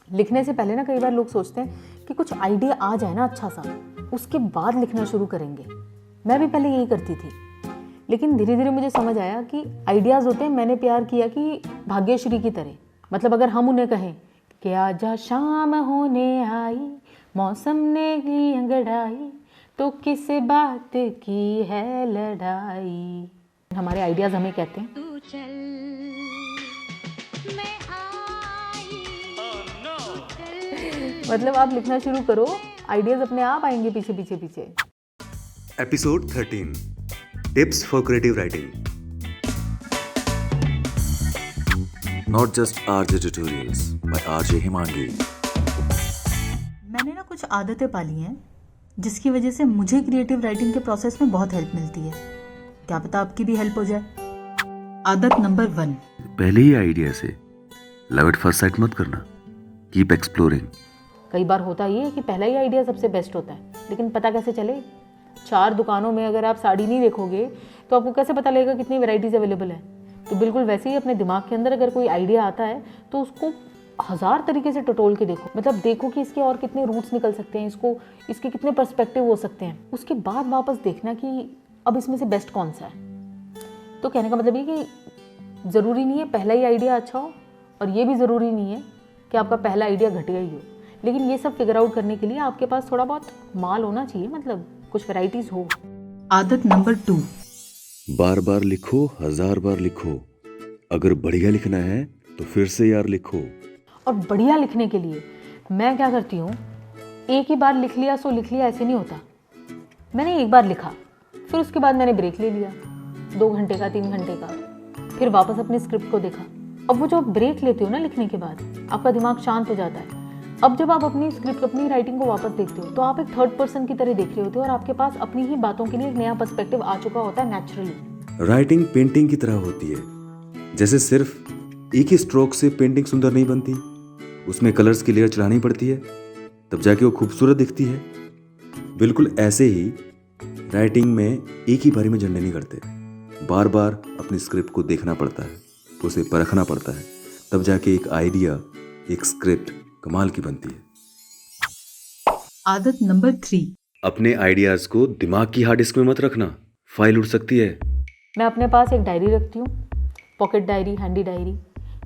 लिखने से पहले ना कई बार लोग सोचते हैं कि कुछ आइडिया आ जाए ना अच्छा सा, उसके बाद लिखना शुरू करेंगे। मैं भी पहले यही करती थी, लेकिन धीरे धीरे मुझे समझ आया कि आइडियाज़ होते हैं मैंने प्यार किया कि भाग्यश्री की तरह। मतलब अगर हम उन्हें कहें कि आजा शाम होने आई, मौसम ने की अंगड़ाई, तो किस बात की है लड़ाई। हमारे आइडियाज़ हमें कहते हैं तू चल मैं आई, मतलब आप लिखना शुरू करो, आइडियाज़ अपने आप आएंगे पीछे पीछे पीछे। Episode 13 tips for creative writing. Not just RJ tutorials by RJ Himangi. मैंने ना कुछ आदतें पाली हैं जिसकी वजह से मुझे क्रिएटिव राइटिंग के प्रोसेस में बहुत हेल्प मिलती है। क्या पता आपकी भी हेल्प हो जाए। आदत नंबर 1, पहले ही आइडिया से लव एट फर्स्ट साइट मत करना, कीप एक्सप्लोरिंग। कई बार होता ये है कि पहला ही आइडिया सबसे बेस्ट होता है, लेकिन पता कैसे चले? 4 दुकानों में अगर आप साड़ी नहीं देखोगे तो आपको कैसे पता लगेगा कितनी वैरायटीज अवेलेबल है। तो बिल्कुल वैसे ही अपने दिमाग के अंदर अगर कोई आइडिया आता है तो उसको 1000 तरीके से टटोल के देखो। मतलब देखो कि इसके और कितने रूट्स निकल सकते हैं, इसके कितने पर्सपेक्टिव हो सकते हैं। उसके बाद वापस देखना कि अब इसमें से बेस्ट कौन सा है। तो कहने का मतलब ये कि ज़रूरी नहीं है पहला ही आइडिया अच्छा हो, और ये भी ज़रूरी नहीं है कि आपका पहला आइडिया घटिया ही हो। लेकिन ये सब फिगर आउट करने के लिए आपके पास थोड़ा बहुत माल होना चाहिए, मतलब कुछ वैरायटीज़ हो। आदत नंबर 2, बार बार लिखो, 1000 बार लिखो। अगर बढ़िया लिखना है तो फिर से यार लिखो। और बढ़िया लिखने के लिए मैं क्या करती हूँ, एक ही बार लिख लिया सो लिख लिया ऐसे नहीं होता। मैंने एक बार लिखा, फिर उसके बाद मैंने ब्रेक ले लिया 2 घंटे का 3 घंटे का, फिर वापस अपनी स्क्रिप्ट को देखा। अब वो जो ब्रेक लेते हो ना लिखने के बाद, आपका दिमाग शांत हो जाता है। अब जब आप अपनी स्क्रिप्ट, अपनी राइटिंग को वापस देखते हो तो आप एक थर्ड पर्सन की तरह देख रहे होते हो, और आपके पास अपनी ही बातों के लिए एक नया पर्सपेक्टिव आ चुका होता है नेचुरली। राइटिंग पेंटिंग की तरह होती है। जैसे सिर्फ एक ही स्ट्रोक से पेंटिंग सुंदर नहीं बनती, उसमें कलर्स की लेयर चढ़ानी पड़ती है, तब जाके वो खूबसूरत दिखती है। बिल्कुल ऐसे ही राइटिंग में एक ही बारी में झंडे नहीं करते, बार बार अपनी स्क्रिप्ट को देखना पड़ता है, उसे परखना पड़ता है, तब जाके एक आइडिया, एक स्क्रिप्ट कमाल की बनती है। आदत नंबर 3, अपने आइडियाज को दिमाग की हार्ड डिस्क में मत रखना, फाइल उड़ सकती है। मैं अपने पास एक डायरी रखती हूँ, पॉकेट डायरी, हैंडी डायरी,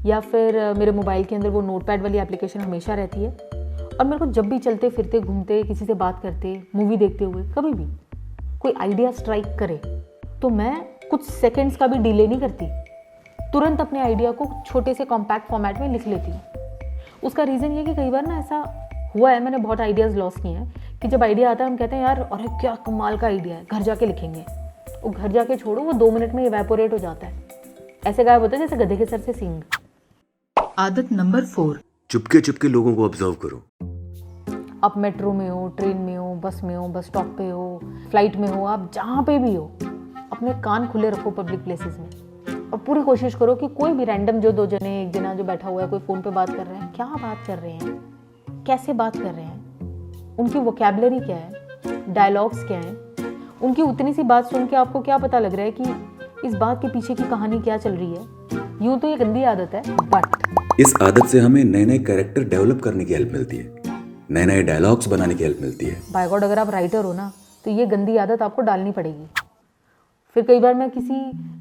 या फिर मेरे मोबाइल के अंदर वो नोटपैड वाली एप्लीकेशन हमेशा रहती है। और मेरे को जब भी चलते फिरते, घूमते, किसी से बात करते, मूवी देखते हुए, कभी भी कोई आइडिया स्ट्राइक करे तो मैं कुछ सेकंड्स का भी डिले नहीं करती, तुरंत अपने आइडिया को छोटे से कॉम्पैक्ट फॉर्मेट में लिख लेती हूँ। उसका रीज़न ये कि कई बार ना ऐसा हुआ है, मैंने बहुत आइडियाज़ लॉस किए हैं कि जब आइडिया आता है हम कहते हैं यार अरे क्या कमाल का आइडिया है, घर जाके लिखेंगे। वो घर जाके छोड़ो, वो 2 मिनट में इवेपोरेट हो जाता है, ऐसे गायब होता है जैसे गधे के सर से सींग। आदत नंबर 4, चुपके चुपके लोगों को ऑब्जर्व करो। आप मेट्रो में हो, ट्रेन में हो, बस में हो, बस स्टॉप पे हो, फ्लाइट में हो, आप जहाँ पे भी हो, अपने कान खुले रखो पब्लिक प्लेसेस में, और पूरी कोशिश करो कि कोई भी रैंडम जो 2 जने, एक जना जो बैठा हुआ है, कोई फ़ोन पे बात कर रहे हैं, क्या बात कर रहे हैं, कैसे बात कर रहे हैं, उनकी वोकैबुलरी क्या है, डायलॉग्स क्या हैं। उनकी उतनी सी बात सुन के आपको क्या पता लग रहा है कि इस बात के पीछे की कहानी क्या चल रही है। यूँ तो ये गंदी आदत है, बट इस आदत से हमें नए नए कैरेक्टर डेवलप करने की हेल्प मिलती है, नए नए डायलॉग्स बनाने की हेल्प मिलती है। बाय गॉड, अगर आप राइटर हो ना तो ये गंदी आदत आपको डालनी पड़ेगी। फिर कई बार मैं किसी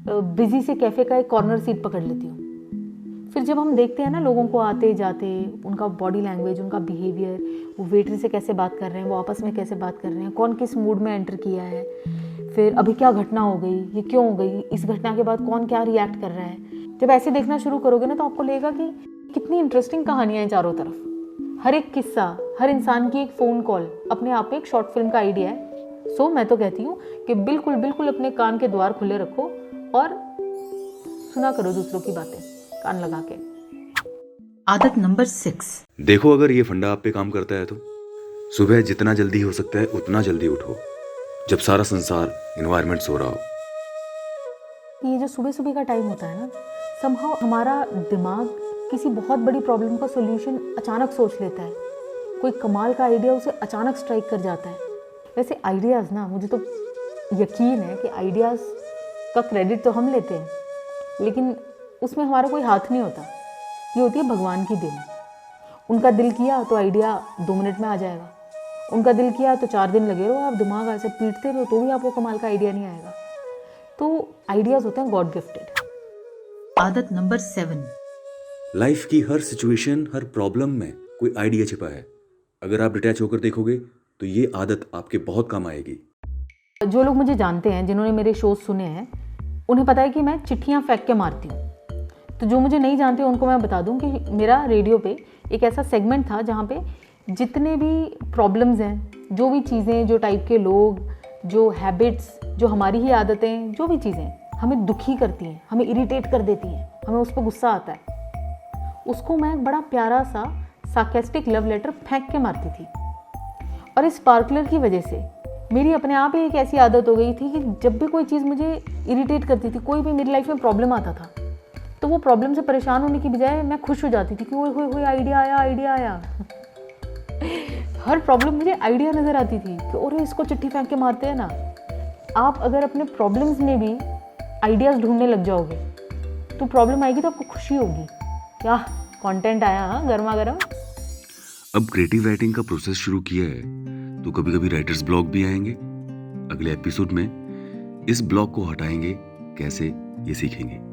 बिजी से कैफ़े का एक कॉर्नर सीट पकड़ लेती हूँ। फिर जब हम देखते हैं ना लोगों को आते जाते, उनका बॉडी लैंग्वेज, उनका बिहेवियर, वो वेटर से कैसे बात कर रहे हैं, वो आपस में कैसे बात कर रहे हैं, कौन किस मूड में एंटर किया है, फिर अभी क्या घटना हो गई, ये क्यों हो गई, इस घटना के बाद कौन क्या रिएक्ट कर रहा है। जब ऐसे देखना शुरू करोगे ना तो आपको लगेगा कि कितनी इंटरेस्टिंग कहानियाँ हैं चारों तरफ। हर एक किस्सा, हर इंसान की एक फ़ोन कॉल अपने आप में एक शॉर्ट फिल्म का आइडिया है। सो मैं तो कहती हूँ कि बिल्कुल बिल्कुल अपने कान के द्वार खुले रखो और सुना करो दूसरों की बातें कान लगा के। आदत नंबर 6, देखो अगर ये फंडा आप पे काम करता है तो सुबह जितना जल्दी हो सकता है उतना जल्दी उठो, जब सारा संसार, एनवायरनमेंट सो रहा हो। ये जो सुबह सुबह का टाइम होता है ना, समहाउ हमारा दिमाग किसी बहुत बड़ी प्रॉब्लम का सोल्यूशन अचानक सोच लेता है, कोई कमाल का आइडिया उसे अचानक स्ट्राइक कर जाता है। वैसे आइडियाज़ ना, मुझे तो यकीन है कि आइडियाज़ का क्रेडिट तो हम लेते हैं, लेकिन उसमें हमारा कोई हाथ नहीं होता। ये होती है भगवान की देन। उनका दिल किया तो आइडिया 2 मिनट में आ जाएगा, उनका दिल किया तो 4 दिन लगे रहो आप दिमाग ऐसे पीटते रहो तो भी आपको कमाल का आइडिया नहीं आएगा। तो आइडियाज़ होते हैं गॉड गिफ्टेड। आदत नंबर 7, लाइफ की हर सिचुएशन, हर प्रॉब्लम में कोई आइडिया छिपा है। अगर आप डिटैच होकर देखोगे तो ये आदत आपके बहुत काम आएगी। जो लोग मुझे जानते हैं, जिन्होंने मेरे शोज सुने हैं, उन्हें पता है कि मैं चिट्ठियाँ फेंक के मारती हूँ। तो जो मुझे नहीं जानते उनको मैं बता दूँ कि मेरा रेडियो पे एक ऐसा सेगमेंट था जहाँ पे जितने भी प्रॉब्लम्स हैं, जो भी चीज़ें, जो टाइप के लोग, जो हैबिट्स, जो हमारी ही आदतें, जो भी चीज़ें हमें दुखी करती हैं, हमें इरिटेट कर देती हैं, हमें उस पर गुस्सा आता है, उसको मैं एक बड़ा प्यारा सा सार्केस्टिक लव लेटर फेंक के मारती थी। और इस स्पार्कलर की वजह से मेरी अपने आप ही एक ऐसी आदत हो गई थी कि जब भी कोई चीज़ मुझे इरिटेट करती थी, कोई भी मेरी लाइफ में प्रॉब्लम आता था, तो वो प्रॉब्लम से परेशान होने की बजाय मैं खुश हो जाती थी कि ओए होए होए आइडिया आया, आइडिया आया। हर प्रॉब्लम मुझे आइडिया नज़र आती थी कि अरे इसको चिट्ठी फेंक के मारते हैं ना। आप अगर अपने प्रॉब्लम्स में भी आइडियाज़ ढूंढने लग जाओगे तो प्रॉब्लम आएगी तो आपको खुशी होगी, क्या कंटेंट आया, हाँ गर्मा गर्म। अब क्रिएटिव राइटिंग का प्रोसेस शुरू किया है तो कभी कभी राइटर्स ब्लॉक भी आएंगे। अगले एपिसोड में इस ब्लॉक को हटाएंगे कैसे, ये सीखेंगे।